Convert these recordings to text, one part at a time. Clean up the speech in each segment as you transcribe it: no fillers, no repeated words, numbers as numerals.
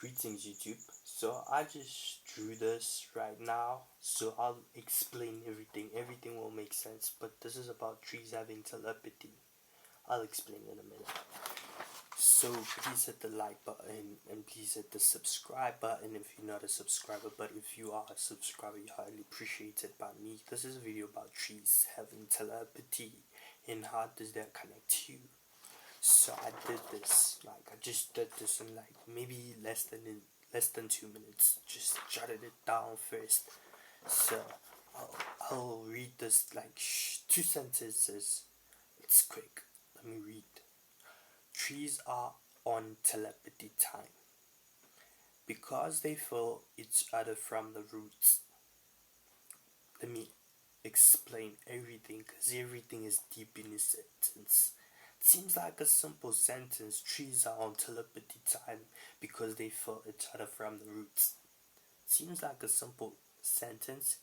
Greetings YouTube. So I just drew this right now, so I'll explain everything. Everything will make sense, but this is about trees having telepathy. I'll explain in a minute. So please hit the like button and please hit the subscribe button if you're not a subscriber, but if you are a subscriber, you highly appreciate it by me. This is a video about trees having telepathy and how does that connect to you. So I did this, I just did this in maybe less than 2 minutes. Just jotted it down first. So I'll read this two sentences. It's quick. Let me read. Trees are on telepathy time because they feel each other from the roots. Let me explain everything because everything is deep in this sentence. Seems like a simple sentence. Trees are on telepathy time because they feel each other from the roots. Seems like a simple sentence,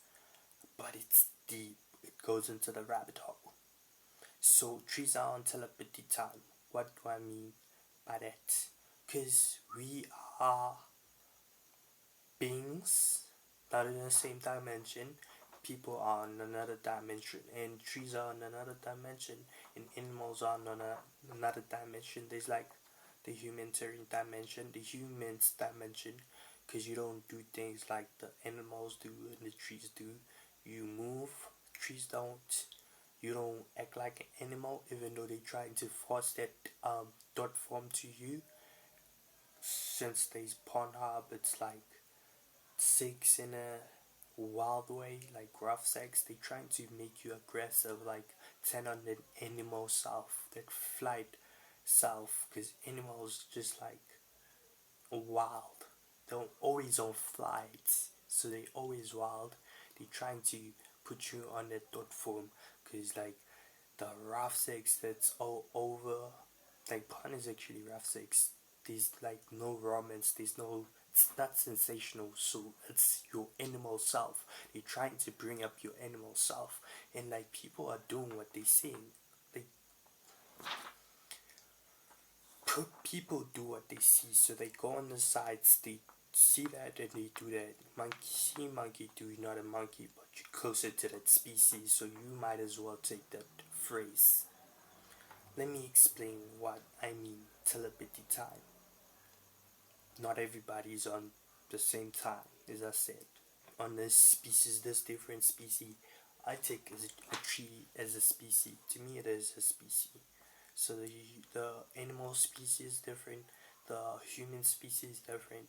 but it's deep. It goes into the rabbit hole. So trees are on telepathy time. What do I mean by that? Because we are beings not in the same dimension. People are on another dimension, and trees are on another dimension, and animals are on another dimension. There's the humanitarian dimension, the humans dimension, because you don't do things like the animals do and the trees do. You move, trees don't. You don't act like an animal, even though they're trying to force that thought form to you. Since there's Pornhub, it's like sex in a wild way, like rough sex. They trying to make you aggressive, like 10 on the animal self, that flight self, because animals just wild. They're always on flight, so they always wild. They trying to put you on that thought form, because the rough sex that's all over, porn is actually rough sex. There's no romance, there's no, it's not sensational, so it's your animal self. They're trying to bring up your animal self, and people are doing what they're saying. People do what they see, so they go on the sites, they see that and they do that. Monkey see, monkey do. You're not a monkey, but you're closer to that species, so you might as well take that phrase. Let me explain what I mean telepathy time. Not everybody is on the same time, as I said. On this species, this different species, I take a tree as a species. To me, it is a species. So the animal species is different, the human species is different,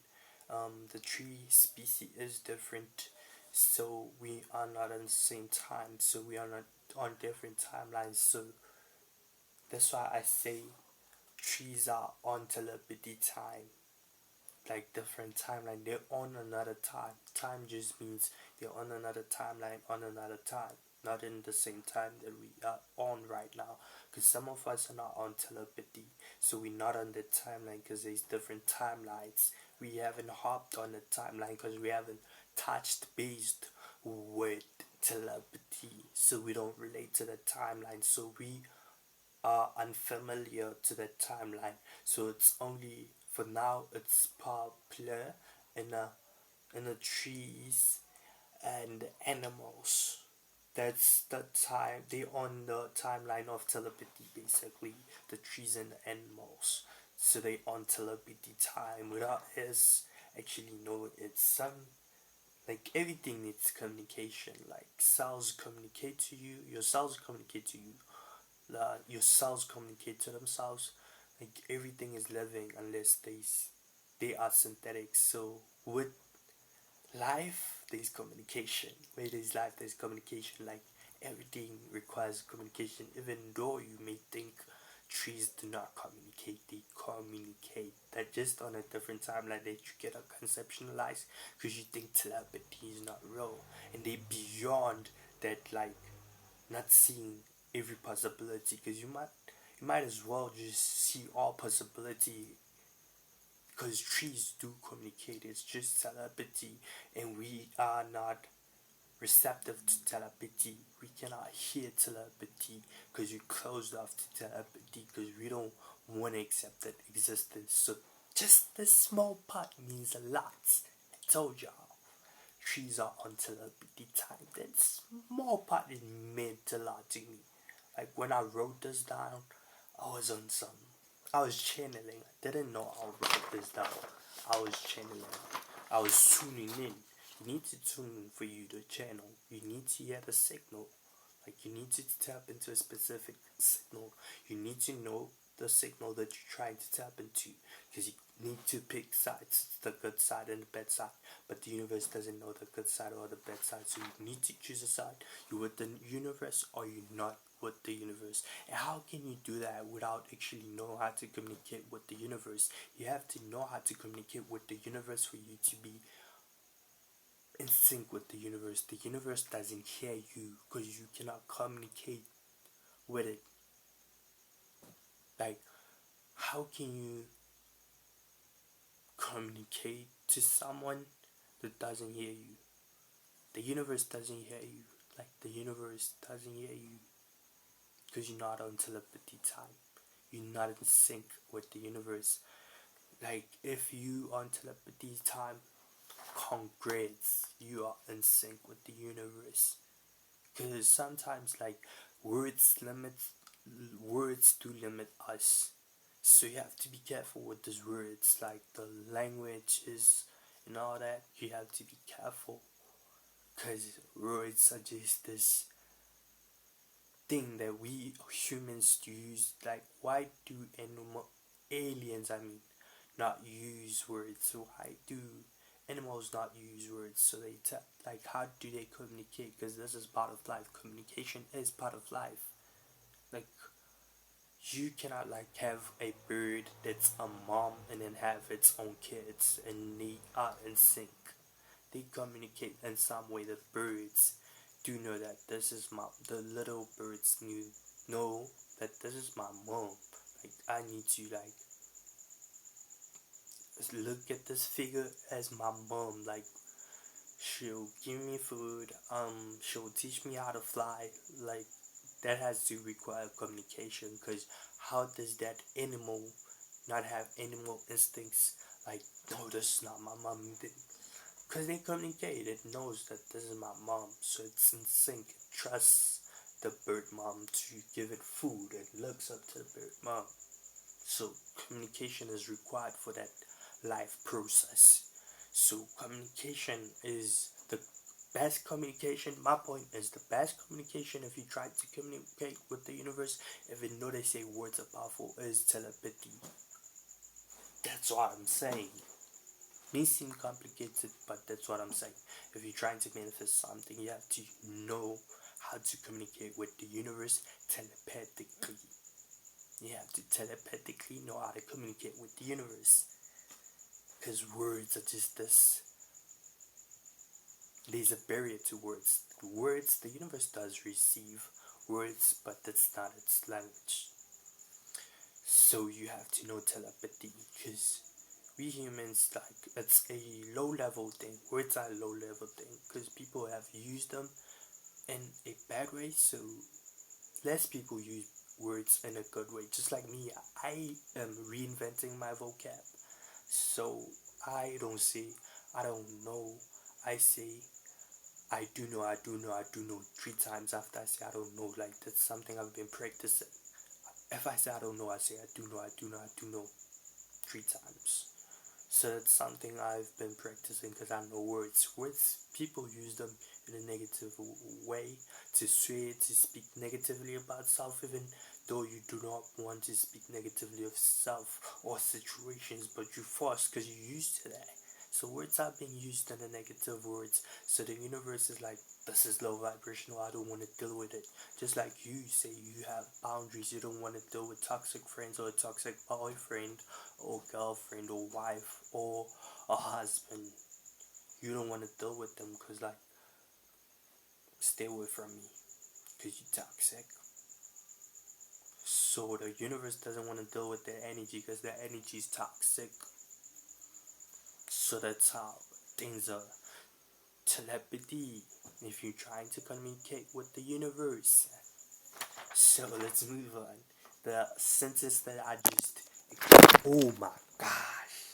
the tree species is different. So we are not on the same time. So we are not on different timelines. So that's why I say trees are on telepathy time. Different timeline, they're on another time. Time just means they're on another timeline, on another time, not in the same time that we are on right now, because some of us are not on telepathy, so we're not on the timeline because there's different timelines. We haven't hopped on the timeline because we haven't touched based with telepathy, so we don't relate to the timeline, so we are unfamiliar to the timeline. So it's only for now, it's popular in the trees and animals. That's the time they on the timeline of telepathy, basically the trees and the animals. So they on telepathy time without us actually know it's some, everything needs communication. Cells communicate to you, your cells communicate to you, your cells communicate to themselves. Everything is living unless they are synthetic. So with life there's communication. Where there's life there's communication. Everything requires communication, even though you may think trees do not communicate. They communicate. They're just on a different timeline that you get a conceptualize, because you think telepathy is not real, and they beyond that, not seeing every possibility, because you might as well just see all possibility, because trees do communicate. It's just telepathy, and we are not receptive to telepathy. We cannot hear telepathy because you're closed off to telepathy, because we don't want to accept that existence. So Just this small part means a lot. I told y'all. Trees are on telepathy time. That small part it meant a lot to me. Like when I wrote this down, I was on some. I was channeling. I didn't know I wrote this down. I was channeling. I was tuning in. You need to tune in for you to channel. You need to hear the signal. Like you need to tap into a specific signal. You need to know the signal that you're trying to tap into, because you need to pick sides, the good side and the bad side. But the universe doesn't know the good side or the bad side, so you need to choose a side. You with the universe or you not with the universe. And how can you do that without actually know how to communicate with the universe? You have to know how to communicate with the universe for you to be in sync with the universe. The universe doesn't hear you because you cannot communicate with it. Like, how can you communicate to someone that doesn't hear you? The universe doesn't hear you. Like, the universe doesn't hear you because you're not on telepathy time. You're not in sync with the universe. Like, if you on telepathy time, congrats, you are in sync with the universe. Because sometimes, like, words do limit us. So you have to be careful with these words, like the languages and all that. You have to be careful, because words are just this thing that we humans use. Like, why do aliens, not use words? Why do animals not use words? So they like, how do they communicate? Because this is part of life. Communication is part of life. Like, you cannot like have a bird that's a mom and then have its own kids and they are in sync. They communicate in some way. The birds do know that this is the little birds know that this is my mom. Like, I need to like look at this figure as my mom. Like, she'll give me food, she'll teach me how to fly. Like, that has to require communication, because how does that animal not have animal instincts? Like, no, this is not my mom. Because they communicate. It knows that this is my mom, so it's in sync. It trusts the bird mom to give it food and looks up to the bird mom. So communication is required for that life process. So communication is the best communication. My point is, the best communication, if you try to communicate with the universe, if you know they say words are powerful, is telepathy. That's what I'm saying. May seem complicated, but that's what I'm saying. If you're trying to manifest something, you have to know how to communicate with the universe telepathically. You have to telepathically know how to communicate with the universe. Because words are just this. There's a barrier to words. Words, the universe does receive words, but that's not its language. So you have to know telepathy, because we humans, like, it's a low level thing. Words are a low level thing because people have used them in a bad way, so less people use words in a good way. Just like me, I am reinventing my vocab. So I don't say I don't know. I say I do know, I do know, I do know 3 times after I say I don't know. Like, that's something I've been practicing. If I say I don't know, I say I do know, I do know, I do know 3 times. So that's something I've been practicing, because I know words. Words, people use them in a negative way, to say, to speak negatively about self, even though you do not want to speak negatively of self or situations, but you force because you're used to that. So words are being used in the negative words. So the universe is like, this is low vibrational, I don't want to deal with it. Just like you say you have boundaries, you don't want to deal with toxic friends or a toxic boyfriend or girlfriend or wife or a husband. You don't want to deal with them because, like, stay away from me because you're toxic. So the universe doesn't want to deal with their energy because their energy is toxic. So that's how things are. Telepathy, if you're trying to communicate with the universe. So let's move on. The sentence that I used. Oh my gosh.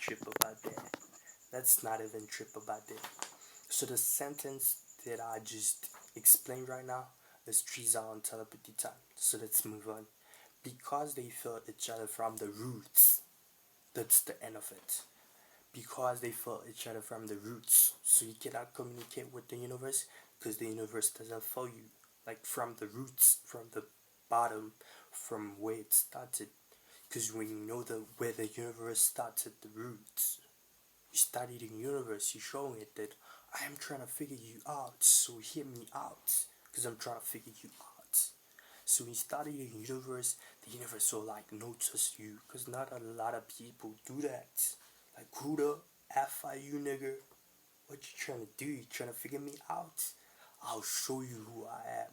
trip about that. Let's not even trip about that. So the sentence that I just explained right now is trees are on telepathy time. So let's move on. Because they felt each other from the roots. That's the end of it. Because they felt each other from the roots. So you cannot communicate with the universe because the universe doesn't feel you. Like from the roots, from the bottom, from where it started. Because when you know where the universe started, the roots, you study the universe, you're showing it that I am trying to figure you out, so hear me out, because I'm trying to figure you out. So when you study the universe will like notice you, because not a lot of people do that. Like, who the F are you, nigga? What you trying to do? You trying to figure me out? I'll show you who I am.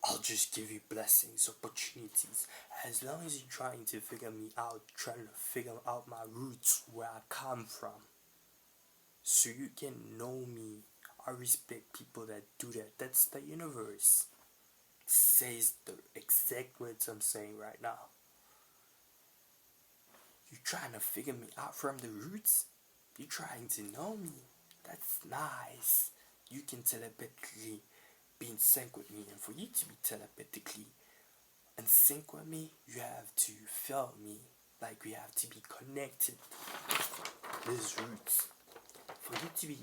I'll just give you blessings, opportunities. As long as you're trying to figure me out, trying to figure out my roots, where I come from, so you can know me. I respect people that do that. That's the universe. Says the exact words I'm saying right now. You're trying to figure me out from the roots? You're trying to know me? That's nice. You can telepathically be in sync with me, and for you to be telepathically in sync with me, you have to feel me. Like, we have to be connected. These roots. For you to be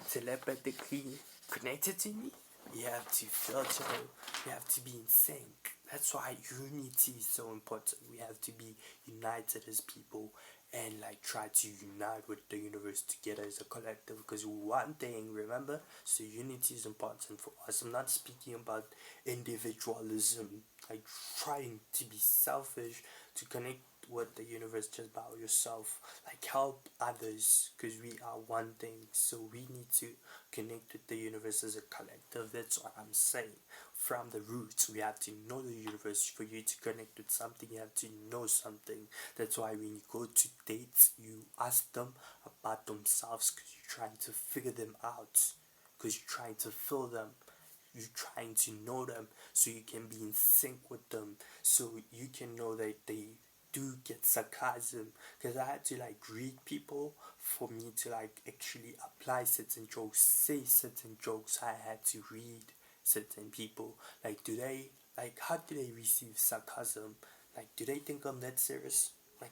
telepathically connected to me, you have to feel each other. You have to be in sync. That's why unity is so important. We have to be united as people and like try to unite with the universe together as a collective, because one thing, remember, so unity is important for us. I'm not speaking about individualism, like trying to be selfish to connect with the universe just by yourself. Like, help others, because we are one thing, so we need to connect with the universe as a collective. That's what I'm saying. From the roots, we have to know the universe. For you to connect with something, you have to know something. That's why when you go to dates, you ask them about themselves, because you're trying to figure them out, because you're trying to feel them, you're trying to know them, so you can be in sync with them, so you can know that they do get sarcasm. Because I had to like read people for me to like actually apply certain jokes, say certain jokes. I had to read certain people. Like, do they, like, how do they receive sarcasm? Like, do they think I'm that serious? Like,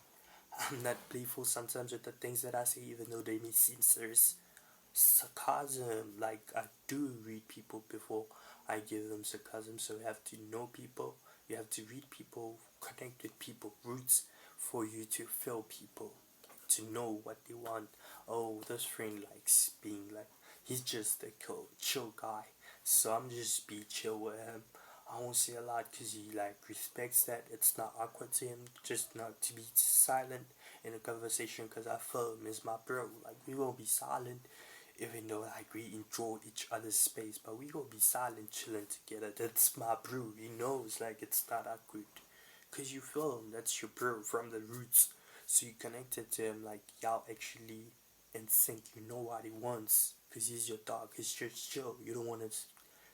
I'm not playful sometimes with the things that I say, even though they may seem serious. Sarcasm, like, I do read people before I give them sarcasm. So you have to know people, you have to read people, connect with people, roots, for you to feel people, to know what they want. Oh, this friend likes being like, he's just a chill guy, so I'm just be chill with him. I won't say a lot because he like respects that. It's not awkward to him just not to be silent in a conversation, because I feel him is my bro. Like, we gonna be silent even though like we enjoy each other's space, but we gonna be silent chilling together. That's my bro. He knows like it's not awkward, cause you feel him. That's your bro from the roots. So you connected to him, like y'all actually in sync. You know what he wants, cause he's your dog. He's just chill. You don't want to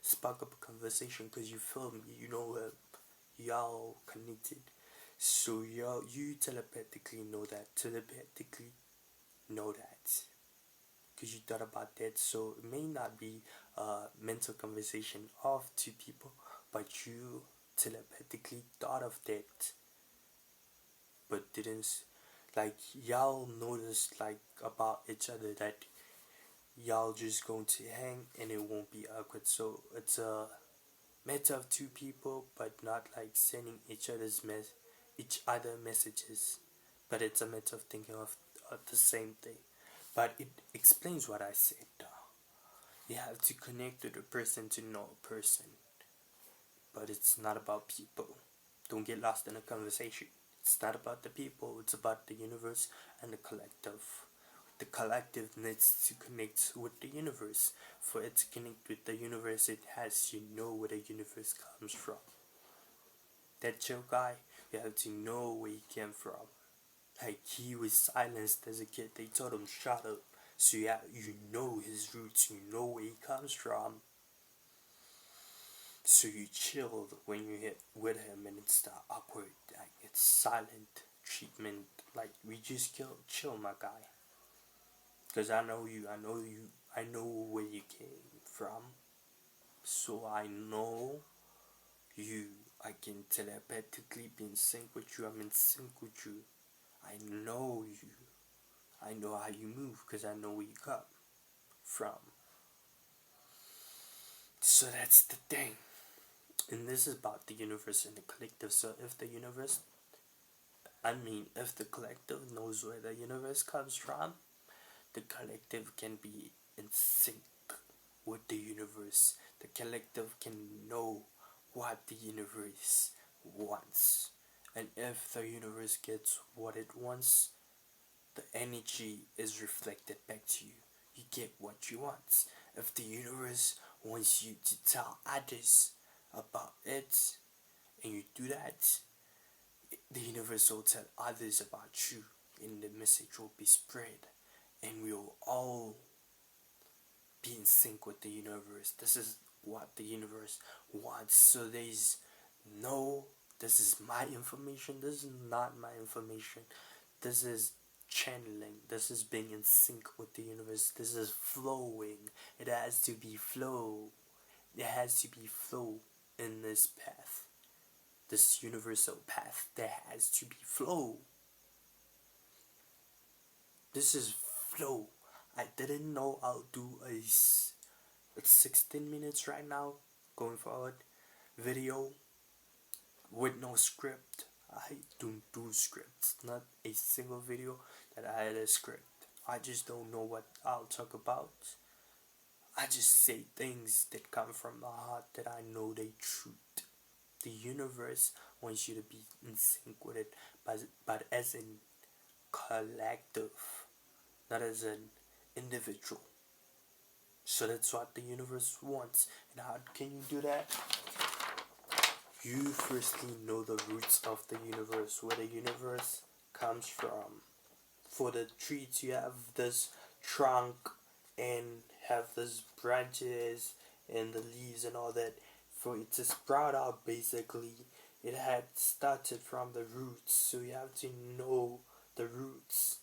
spark up a conversation, cause you feel me. You know y'all connected. So you telepathically know that. Telepathically know that, because you thought about that. So it may not be a mental conversation of two people, but you telepathically thought of that, but didn't. Like, y'all noticed like about each other that y'all just going to hang and it won't be awkward. So it's a matter of two people, but not like sending each other messages. But it's a matter of thinking of the same thing. But it explains what I said. You have to connect with a person to know a person. But it's not about people. Don't get lost in a conversation. It's not about the people, it's about the universe and the collective. The collective needs to connect with the universe. For it to connect with the universe, it has to know where the universe comes from. That chill guy, you have to know where he came from. Like, he was silenced as a kid. They told him shut up. So you know his roots, you know where he comes from. So you chilled when you hit with him, and it's not awkward. Like, it's silent, treatment. Like, we just chill, my guy. Because I know you, I know where you came from. So I know you. I can telepathically be in sync with you. I'm in sync with you. I know you. I know how you move because I know where you come from. So that's the thing. And this is about the universe and the collective. So if the universe, if the collective knows where the universe comes from, the collective can be in sync with the universe. The collective can know what the universe wants. And if the universe gets what it wants, the energy is reflected back to you. You get what you want. If the universe wants you to tell others about it, and you do that, the universe will tell others about you, and the message will be spread, and we'll all be in sync with the universe. This is what the universe wants. So there's no, this is my information, this is not my information. This is channeling. This is being in sync with the universe. This is flowing. It has to be flow. There has to be flow in this path. This universal path. There has to be flow. This is flow. I didn't know I'll do it's 16 minutes right now going forward video with no script. I don't do scripts. Not a single video that I had a script. I just don't know what I'll talk about. I just say things that come from my heart that I know they truth. The universe wants you to be in sync with it, but as in collective, not as an individual. So that's what the universe wants. And how can you do that? You firstly know the roots of the universe, where the universe comes from. For the trees, you have this trunk and have this branches and the leaves and all that. For it to sprout out, basically, it had started from the roots. So you have to know the roots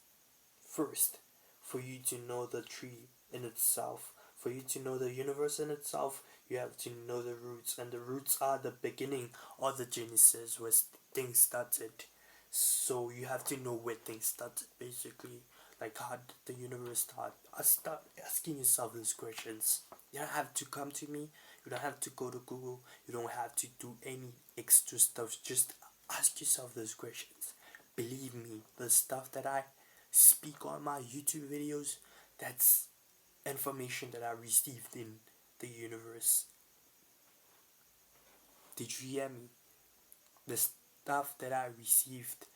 first for you to know the tree in itself. For you to know the universe in itself, you have to know the roots, and the roots are the beginning or the genesis where things started. So you have to know where things started, basically. Like, how did the universe start? I start asking yourself these questions. You don't have to come to me. You don't have to go to Google. You don't have to do any extra stuff. Just ask yourself those questions. Believe me, the stuff that I speak on my YouTube videos, that's information that I received in the universe. Did you hear me? The stuff that I received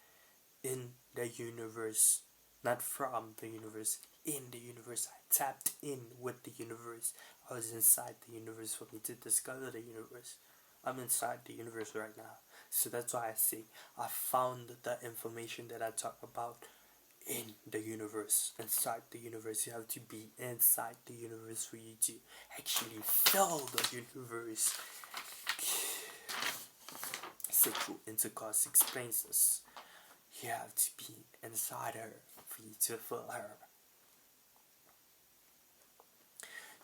in the universe, not from the universe, in the universe. I tapped in with the universe. I was inside the universe for me to discover the universe. I'm inside the universe right now. So that's why I say I found the information that I talk about in the universe, inside the universe. You have to be inside the universe for you to actually feel the universe. Sexual intercourse explains this. You have to be inside her for you to feel her.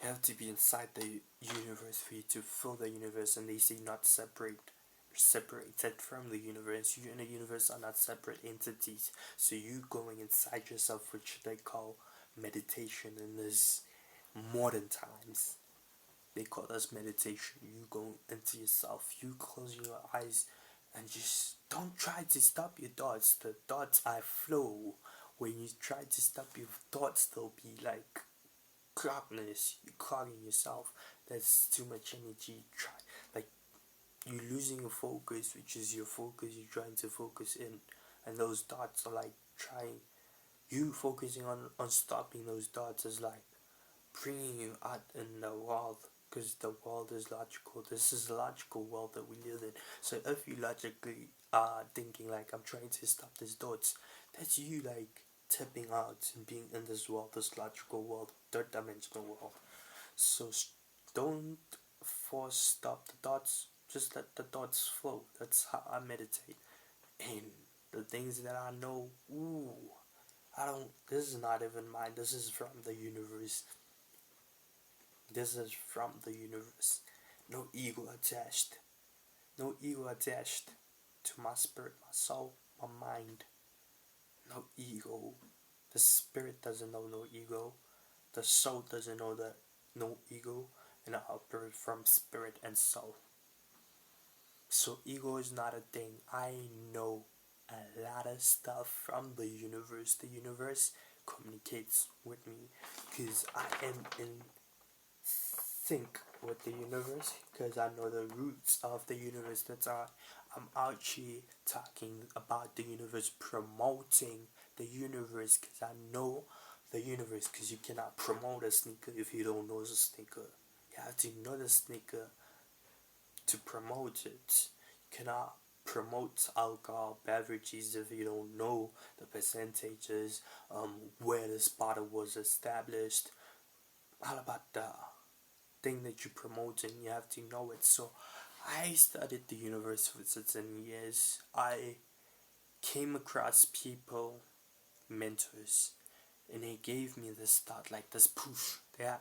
You have to be inside the universe for you to feel the universe, and they say not separate. Separated from the universe. You and the universe are not separate entities. So you going inside yourself, which they call meditation in this modern times. They call us meditation. You go into yourself. You close your eyes and just don't try to stop your thoughts. The thoughts are flow. When you try to stop your thoughts, they'll be like clogness. You're clogging yourself. That's too much energy. Try like you're losing your focus, which is your focus you're trying to focus in, and those thoughts are like trying, you focusing on stopping those thoughts is like bringing you out in the world, because the world is logical. This is the logical world that we live in. So if you logically are thinking like, I'm trying to stop these thoughts, that's you like tipping out and being in this world, this logical world, third dimensional world. So don't force stop the thoughts. Just let the thoughts flow. That's how I meditate. And the things that I know, ooh, I don't, this is not even mine, this is from the universe. This is from the universe. No ego attached. No ego attached to my spirit, my soul, my mind. No ego. The spirit doesn't know no ego. The soul doesn't know that no ego. And I operate from spirit and soul. So ego is not a thing. I know a lot of stuff from the universe. The universe communicates with me because I am in sync with the universe, because I know the roots of the universe. I'm out here talking about the universe, promoting the universe, because I know the universe. Because you cannot promote a sneaker if you don't know the sneaker. You have to know the sneaker to promote it. You cannot promote alcohol beverages if you don't know the percentages, where this bottle was established, all about the thing that you're promoting. You have to know it. So I studied the universe for certain years. I came across people, mentors, and they gave me this thought, like this push.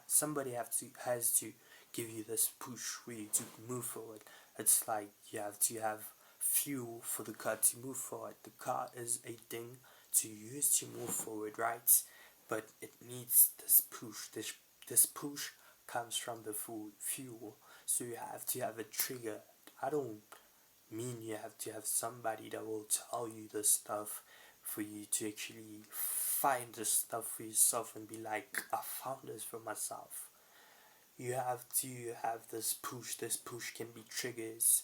Somebody has to give you this push for you to move forward. It's like you have to have fuel for the car to move forward. The car is a thing to use to move forward, right? But it needs this push. This push comes from the fuel. So you have to have a trigger. I don't mean you have to have somebody that will tell you the stuff for you to actually find the stuff for yourself and be like, I found this for myself. You have to have this push. This push can be triggers.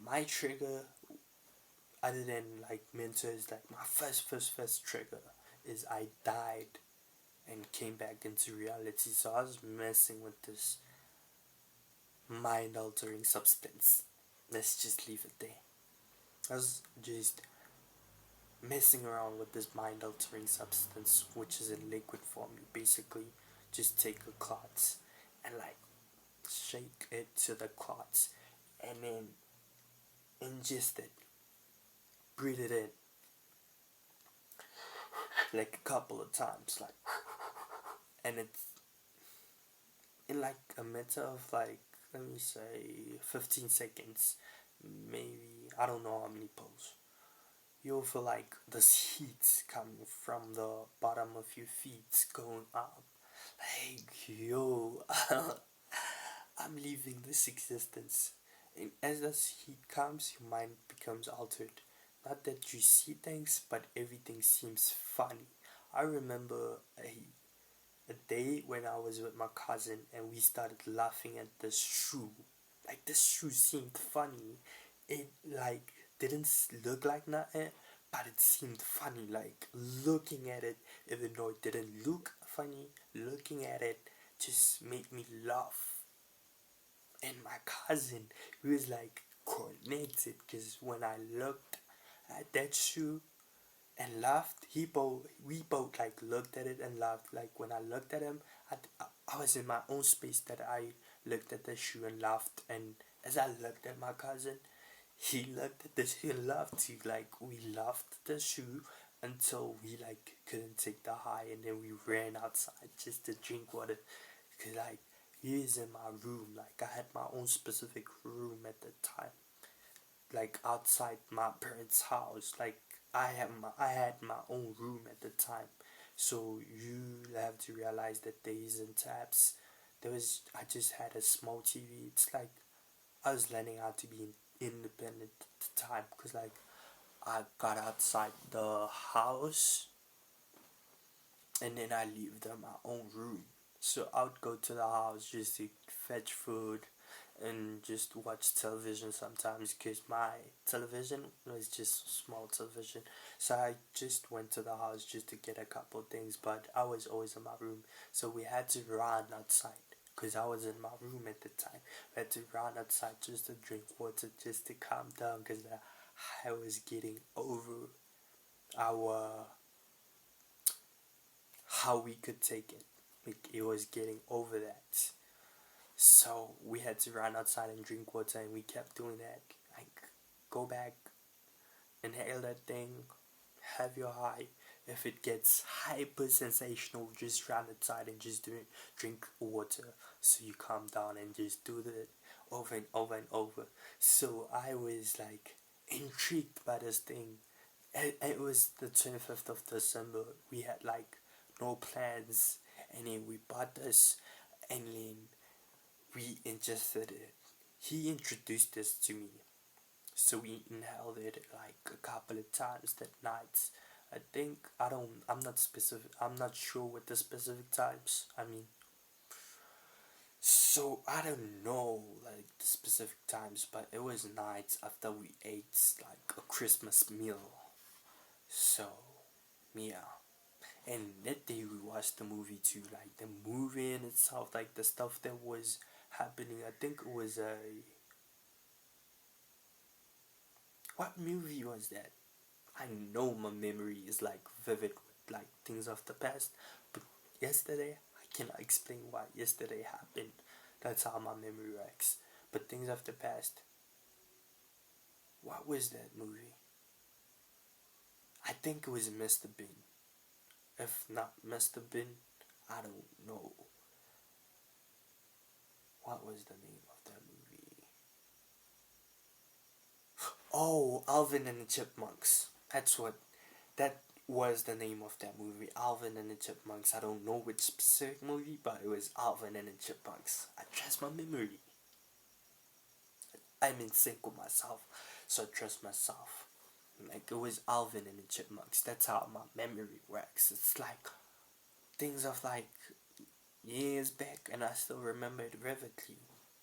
My trigger, other than like mentors, like my first trigger is I died and came back into reality. So I was messing with this mind altering substance. Let's just leave it there. I was just messing around with this mind altering substance, which is in liquid form. You basically just take a clot and like shake it to the clot and then ingest it, breathe it in like a couple of times, like, and it's in like a matter of like, let me say 15 seconds, maybe, I don't know how many pulls, you'll feel like this heat coming from the bottom of your feet going up, like, yo, I'm leaving this existence. And as this heat comes, your mind becomes altered. Not that you see things, but everything seems funny. I remember a day when I was with my cousin and we started laughing at this shoe. Like, this shoe seemed funny. It like didn't look like nothing, but it seemed funny. Like, looking at it, even though it didn't look funny, looking at it just made me laugh. And my cousin, he was like connected, because when I looked at that shoe and laughed, we both like looked at it and laughed. Like, when I looked at him, I was in my own space that I looked at the shoe and laughed. And as I looked at my cousin, he looked at the shoe and laughed too. Like, we laughed at the shoe until we like couldn't take the high, and then we ran outside just to drink water. Cause like, he is in my room. Like, I had my own specific room at the time, like outside my parents' house. Like, I had my own room at the time. So you have to realize that there isn't taps. I just had a small TV. It's like I was learning how to be independent at the time, because like I got outside the house and then I lived in my own room. So I would go to the house just to fetch food and just watch television sometimes, because my television was just small television. So I just went to the house just to get a couple things, but I was always in my room. So we had to run outside, because I was in my room at the time. We had to run outside just to drink water, just to calm down, because I was getting over our how we could take it. Like, it was getting over that. So we had to run outside and drink water, and we kept doing that. Like, go back inhale that thing, have your high. If it gets hyper sensational, just run outside and just drink water so you calm down and just do that over and over and over. So I was like intrigued by this thing. It was the 25th of December. We had like no plans, and then we bought this, and then we ingested it. He introduced this to me, so we inhaled it like a couple of times that night. I think I'm not specific. I'm not sure what the specific times. I mean, so I don't know like the specific times, but it was nights after we ate like a Christmas meal. So yeah, and that day we watched the movie too, like the movie in itself, like the stuff that was happening. I think it was a what movie was that? I know my memory is like vivid with like things of the past, but yesterday I cannot explain what yesterday happened. That's how my memory works. But things of the past, what was that movie? I think it was Mr. Bean. If not Mr. Bean, I don't know. What was the name of that movie? Oh, Alvin and the Chipmunks. That was the name of that movie, Alvin and the Chipmunks. I don't know which specific movie, but it was Alvin and the Chipmunks. I trust my memory. I'm in sync with myself, so I trust myself. Like it was Alvin and the Chipmunks. That's how my memory works. It's like things of like years back, and I still remember it vividly.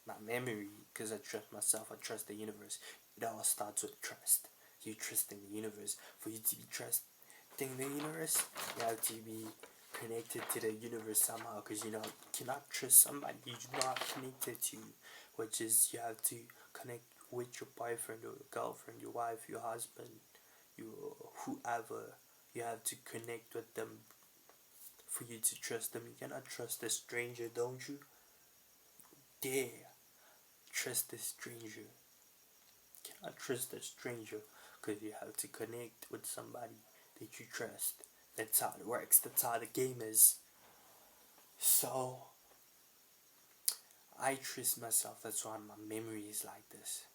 My memory, because I trust myself, I trust the universe. It all starts with trust. You trust in the universe. For you to be trusting the universe, you have to be connected to the universe somehow, because you know you cannot trust somebody you do not connected to, which is you have to connect with your boyfriend or your girlfriend, your wife, your husband, your whoever. You have to connect with them for you to trust them. You cannot trust a stranger, don't you? Dare trust a stranger. You cannot trust a stranger because you have to connect with somebody that you trust. That's how it works. That's how the game is. So I trust myself. That's why my memory is like this.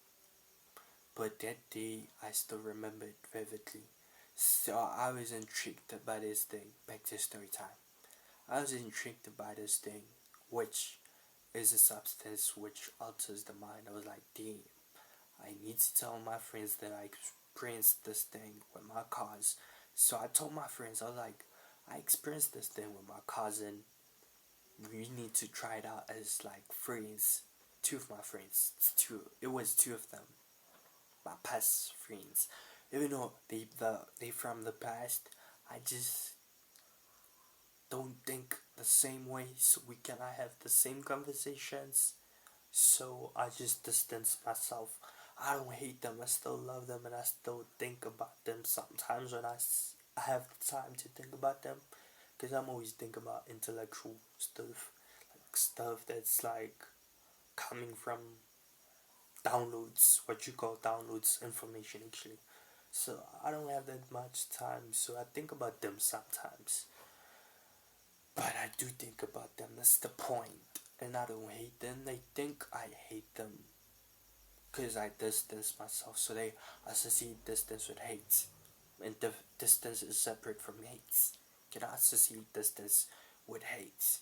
But that day, I still remember it vividly. So I was intrigued by this thing. Back to story time. I was intrigued by this thing, which is a substance which alters the mind. I was like, damn, I need to tell my friends that I experienced this thing with my cars. So I told my friends, I was like, I experienced this thing with my cousin. We need to try it out as like friends. Two of my friends. It was two of them. My past friends. Even though they from the past, I just don't think the same way, so we cannot have the same conversations. So I just distance myself. I don't hate them. I still love them, and I still think about them sometimes when I have the time to think about them, because I'm always thinking about intellectual stuff, like stuff that's like coming from downloads, what you call downloads information actually. So I don't have that much time, so I think about them sometimes. But I do think about them, that's the point. And I don't hate them, they think I hate them. Because I distance myself, so they associate distance with hate. And the distance is separate from hate. You can associate distance with hate.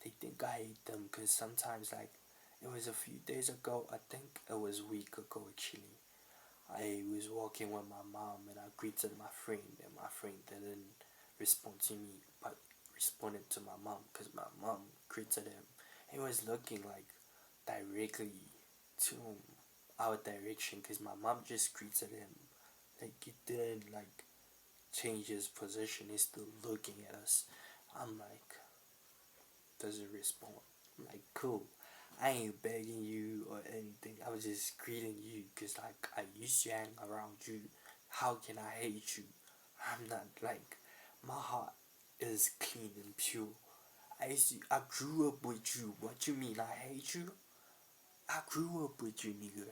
They think I hate them because sometimes, like, it was a few days ago, I think it was a week ago actually. I was walking with my mom and I greeted my friend, and my friend didn't respond to me, but responded to my mom because my mom greeted him. He was looking like directly to our direction because my mom just greeted him. Like he didn't like change his position. He's still looking at us. I'm like, doesn't respond. I'm like, cool. I ain't begging you or anything. I was just greeting you because like I used to hang around you. How can I hate you? I'm not like, my heart is clean and pure. I grew up with you. What you mean I hate you? I grew up with you, nigga.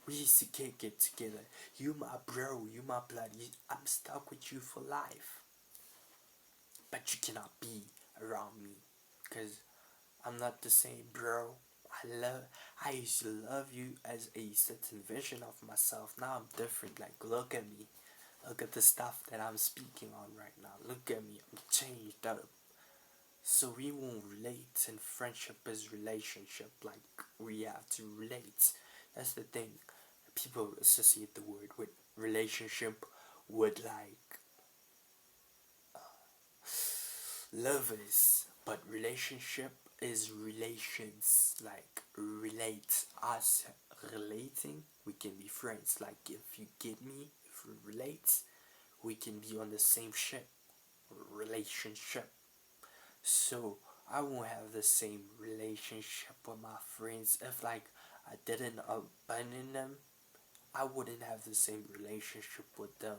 We used to kick it together. You my bro, you my blood. I'm stuck with you for life. But you cannot be around me, cause I'm not the same, bro. I used to love you as a certain version of myself. Now I'm different. Like, look at me. Look at the stuff that I'm speaking on right now. Look at me. I'm changed up. So we won't relate, and friendship is relationship. Like, we have to relate. That's the thing. People associate the word with relationship with like lovers, but relationship is relations. Like, relate. Us relating, we can be friends. Like, if you get me, if we relate, we can be on the same ship. Relationship. So I won't have the same relationship with my friends if like I didn't abandon them. I wouldn't have the same relationship with them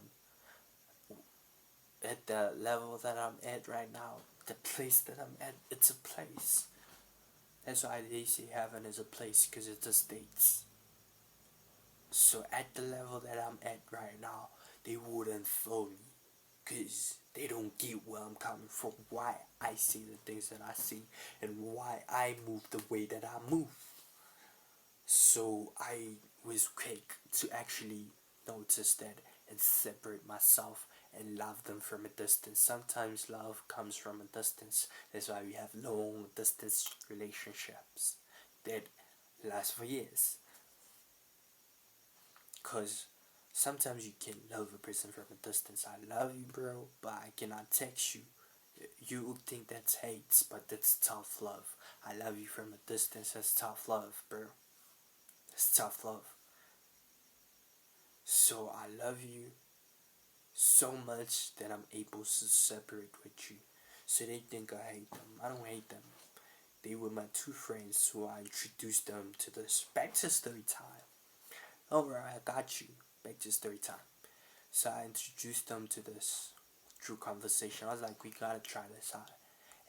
at the level that I'm at right now. The place that I'm at, it's a place. That's why they say heaven is a place, because it's a state. So at the level that I'm at right now, they wouldn't feel me, because they don't get where I'm coming from, why I see the things that I see, and why I move the way that I move. So I was quick to actually notice that and separate myself and love them from a distance. Sometimes love comes from a distance. That's why we have long distance relationships that last for years. Because sometimes you can love a person from a distance. I love you, bro, but I cannot text you. You would think that's hate, but that's tough love. I love you from a distance. That's tough love, bro. It's tough love. So I love you so much that I'm able to separate with you. So they think I hate them. I don't hate them. They were my two friends who I introduced them to this. Back to story time. Alright, I got you. Back to story time. So I introduced them to this through conversation. I was like, we gotta try this out.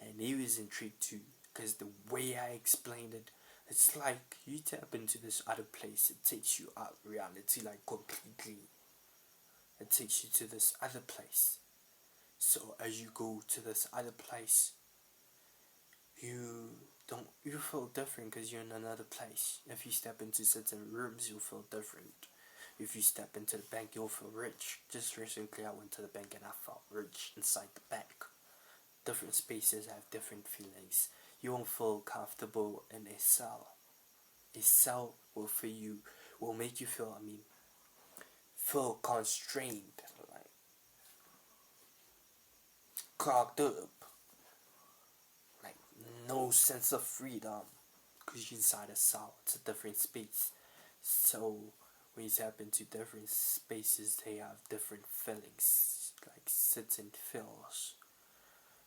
And he was intrigued too. Because the way I explained it, it's like you tap into this other place. It takes you out of reality, like, completely. It takes you to this other place. So as you go to this other place, you feel different because you're in another place. If you step into certain rooms, you'll feel different. If you step into the bank, you'll feel rich. Just recently, I went to the bank and I felt rich inside the bank. Different spaces have different feelings. You won't feel comfortable in a cell. A cell will make you feel constrained, like clogged up, like no sense of freedom, because you're inside a cell. It's a different space. So when you tap into different spaces, they have different feelings, like certain feels.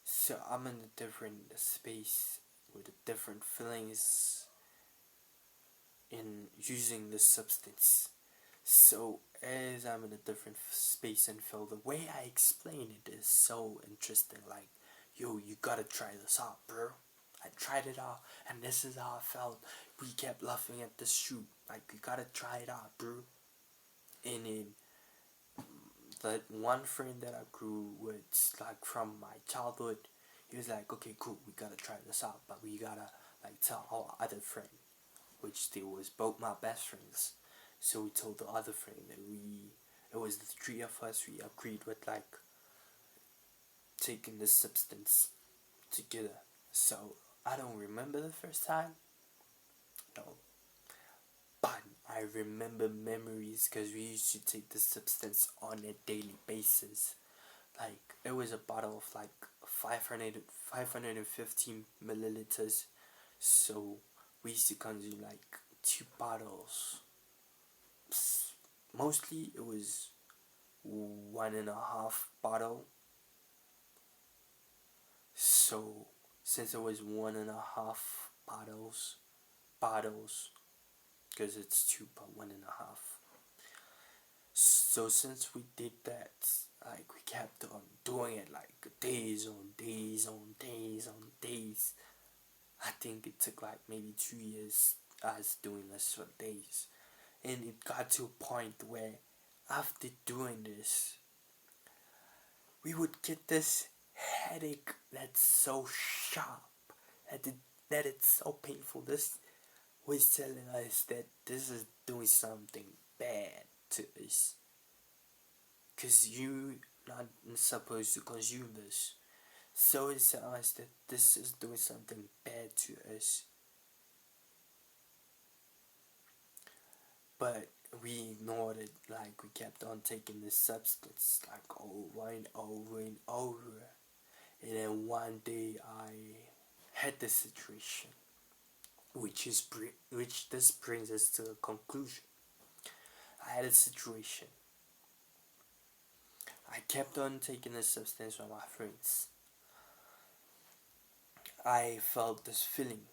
So I'm in a different space with different feelings in using this substance. So as I'm in a different space and feel, the way I explain it is so interesting. Like, yo, you gotta try this out, bro. I tried it out, and this is how I felt. We kept laughing at the shoot. Like, you gotta try it out, bro. And in that one friend that I grew with, like from my childhood, he was like, okay, cool, we gotta try this out, but we gotta like tell our other friend, which they was both my best friends. So we told the other friend that it was the three of us, we agreed with like taking this substance together. So I don't remember the first time, no, but I remember memories because we used to take the substance on a daily basis. Like, it was a bottle of like 515 milliliters. So we used to consume like 2 bottles. Mostly it was 1.5 bottle. So since it was 1.5 bottles, because it's 2 but 1.5. So since we did that, like, we kept on doing it like days on days on days on days. I think it took like maybe 2 years us doing this for days. And it got to a point where after doing this, we would get this headache that's so sharp, that it's so painful. This was telling us that this is doing something bad to us. Because you're not supposed to consume this. So it's telling us that this is doing something bad to us. But we ignored it, like we kept on taking this substance like over and over and over. And then one day I had this situation, which this brings us to a conclusion. I had a situation. I kept on taking this substance from my friends. I felt this feeling.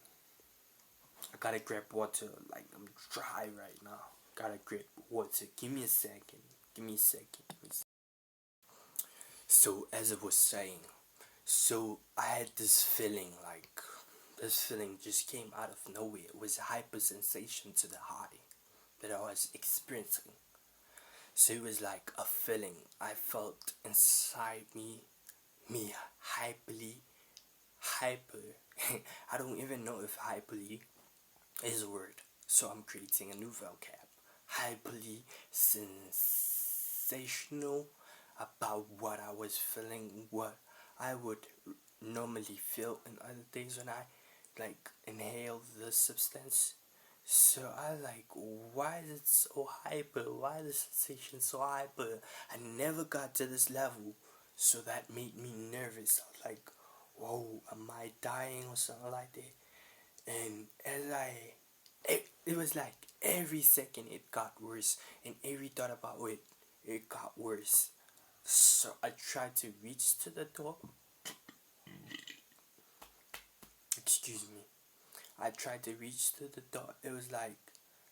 I gotta grab water, like I'm dry right now. Gotta grab water. Give me a second. Give me a second. So as I was saying, so I had this feeling, like this feeling just came out of nowhere. It was a hyper sensation to the high that I was experiencing. So it was like a feeling I felt inside me hyper. I don't even know if hyperly is a word. So I'm creating a new vocab. Hyperly sensational about what I was feeling, what I would normally feel in other days when I like inhale the substance. So I like, why is it so hyper? Why is the sensation so hyper? I never got to this level, so that made me nervous. I was like, whoa, am I dying or something like that? And it was like every second it got worse, and every thought about it got worse. So I tried to reach to the door. Excuse me. I tried to reach to the door. It was like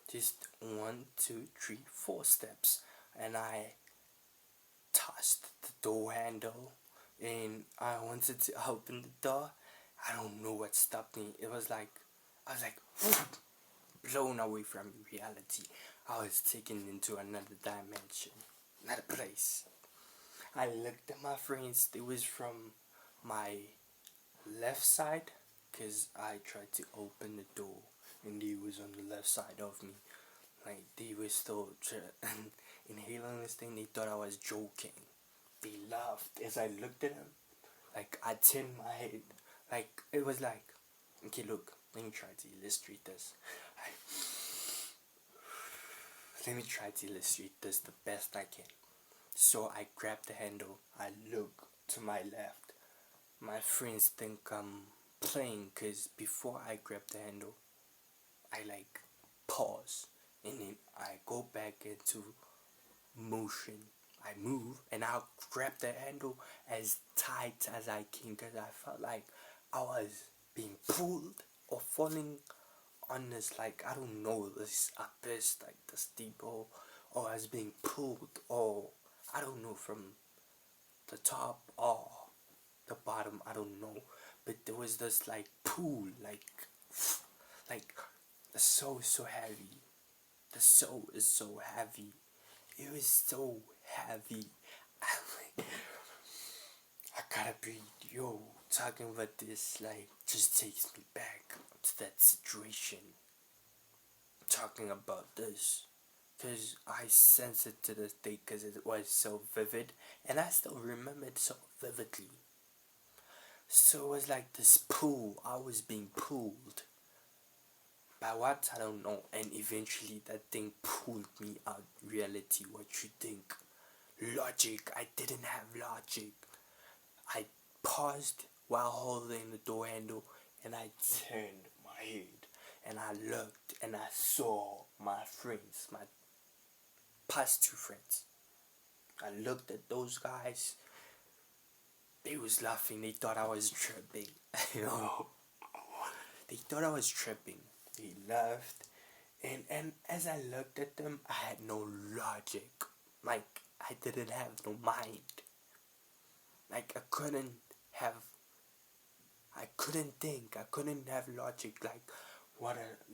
just 1, 2, 3, 4 steps, and I touched the door handle, and I wanted to open the door. I don't know what stopped me. It was like I was like blown away from reality. I was taken into another dimension, another place. I looked at my friends. They was from my left side, because I tried to open the door and they was on the left side of me. Like they were still inhaling this thing. They thought I was joking. They laughed as I looked at them. Like I turned my head. Like it was like, okay, look. Let me try to illustrate this. Let me try to illustrate this the best I can. So I grab the handle. I look to my left. My friends think I'm playing, because before I grab the handle, I like pause, and then I go back into motion. I move and I'll grab the handle as tight as I can, because I felt like I was being pulled or falling on this, like, I don't know, this abyss, like this deep hole, or I was being pulled, or I don't know, from the top or the bottom, I don't know, but there was this like pool, like the soul is so heavy. The soul is so heavy. It was so heavy. I gotta breathe. Yo, talking about this like just takes me back to that situation. Talking about this, because I sense it to this day, because it was so vivid, and I still remember it so vividly. So it was like this pool. I was being pulled. By what? I don't know. And eventually that thing pulled me out reality. What you think? Logic. I didn't have logic. I paused while holding the door handle, and I turned my head and I looked and I saw my friends, my past 2 friends. I looked at those guys. They was laughing. They thought I was tripping. They thought I was tripping. They laughed. And as I looked at them, I had no logic. Like, I didn't have no mind. Like, I couldn't think. I couldn't have logic. Like,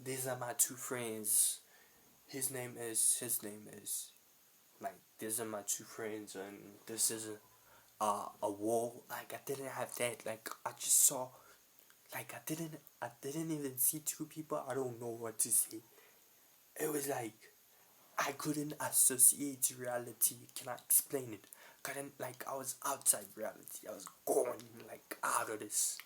these are my 2 friends. his name is like, these are my two friends, and this is a wall. Like, I didn't have that. Like, I just saw, like, I didn't even see two people. I don't know what to say. It was like I couldn't associate reality. Can I explain it? Couldn't, like, I was outside reality. I was gone, like, out of this.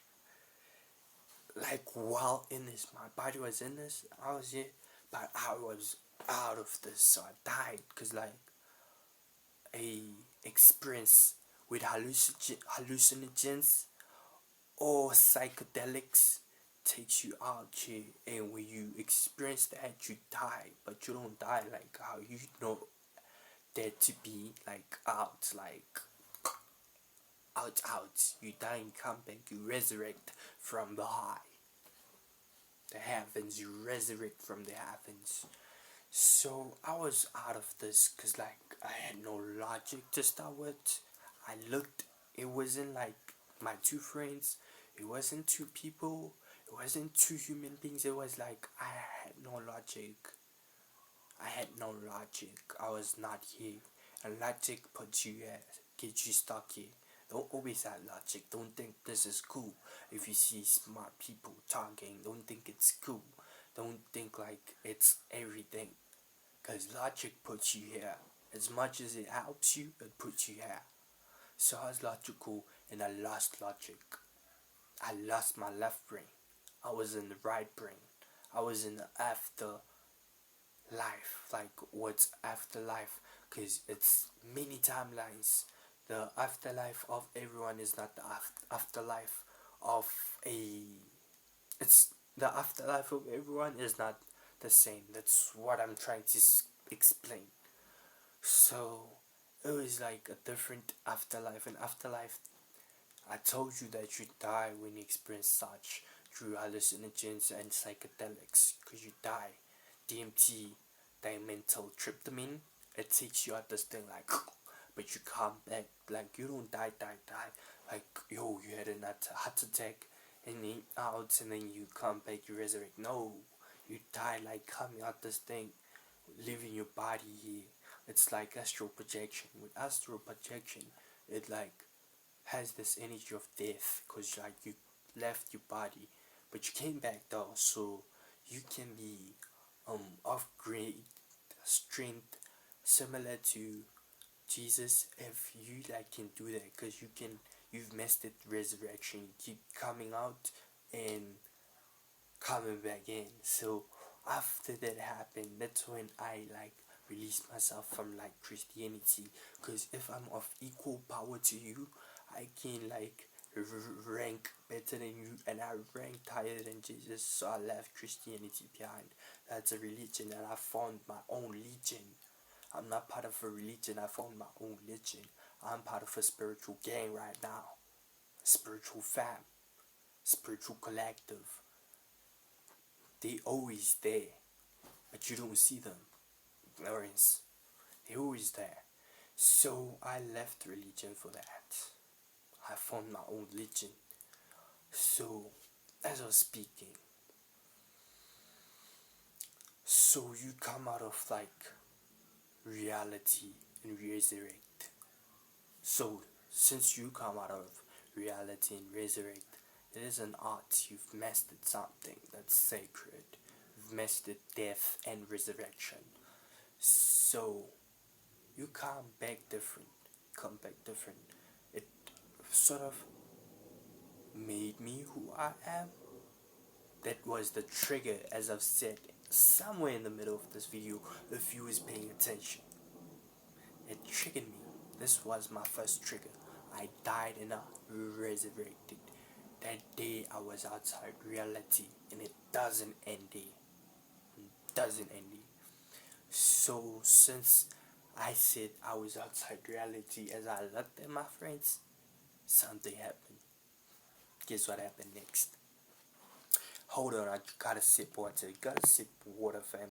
Like, while in this, my body was in this. I was here, but I was out of this. So I died because, like, a experience with hallucinogens or psychedelics takes you out here, and when you experience that, you die, but you don't die like how you know that to be, like, out. You die and come back. You resurrect from the heavens. You resurrect from the heavens. So I was out of this because, like, I had no logic to start with. I looked. It wasn't like my two friends. It wasn't two people. It wasn't two human beings. It was like I had no logic. I had no logic. I was not here. And logic puts you here, gets you stuck here. Don't always have logic. Don't think this is cool. If you see smart people talking, don't think it's cool. Don't think like it's everything. Because logic puts you here. As much as it helps you, it puts you here. So I was logical and I lost logic. I lost my left brain. I was in the right brain. I was in the afterlife. Like, what's afterlife? Because it's many timelines. The afterlife of everyone is not the afterlife of a. It's the afterlife of everyone is not the same. That's what I'm trying to explain. So it was like a different afterlife. And afterlife, I told you that you die when you experience such through hallucinogens and psychedelics, because you die. DMT, dimethyltryptamine, it takes you out this thing like, but you come back, like, you don't die. Like, yo, you had a heart attack and then out, and then you come back, you resurrect. No, you die, like, coming out this thing, leaving your body here. It's like astral projection. With astral projection, it like has this energy of death, because, like, you left your body, but you came back though, so you can be of great strength, similar to Jesus, if you, like, can do that, because you've mastered resurrection. You keep coming out and coming back in. So after that happened, that's when I, like, released myself from, like, Christianity, because if I'm of equal power to you, I can, like, rank better than you, and I ranked higher than Jesus. So I left Christianity behind. That's a religion, and I found my own legion. I'm not part of a religion. I found my own legion. I'm part of a spiritual gang right now. Spiritual fam. Spiritual collective. They always there, but you don't see them. Ignorance. They always there. So I left religion for that. I found my own religion. So, as I was speaking, so you come out of, like, reality and resurrect. So, since you come out of reality and resurrect, it is an art. You've mastered something that's sacred. You've mastered death and resurrection. So, you come back different. It sort of made me who I am. That was the trigger, as I've said, somewhere in the middle of this video, if you was paying attention. It triggered me. This was my first trigger. I died and I resurrected. That day I was outside reality, and it doesn't end there. So since I said I was outside reality, as I looked at my friends, something happened. Guess what happened next? Hold on, I gotta sip water. Fam.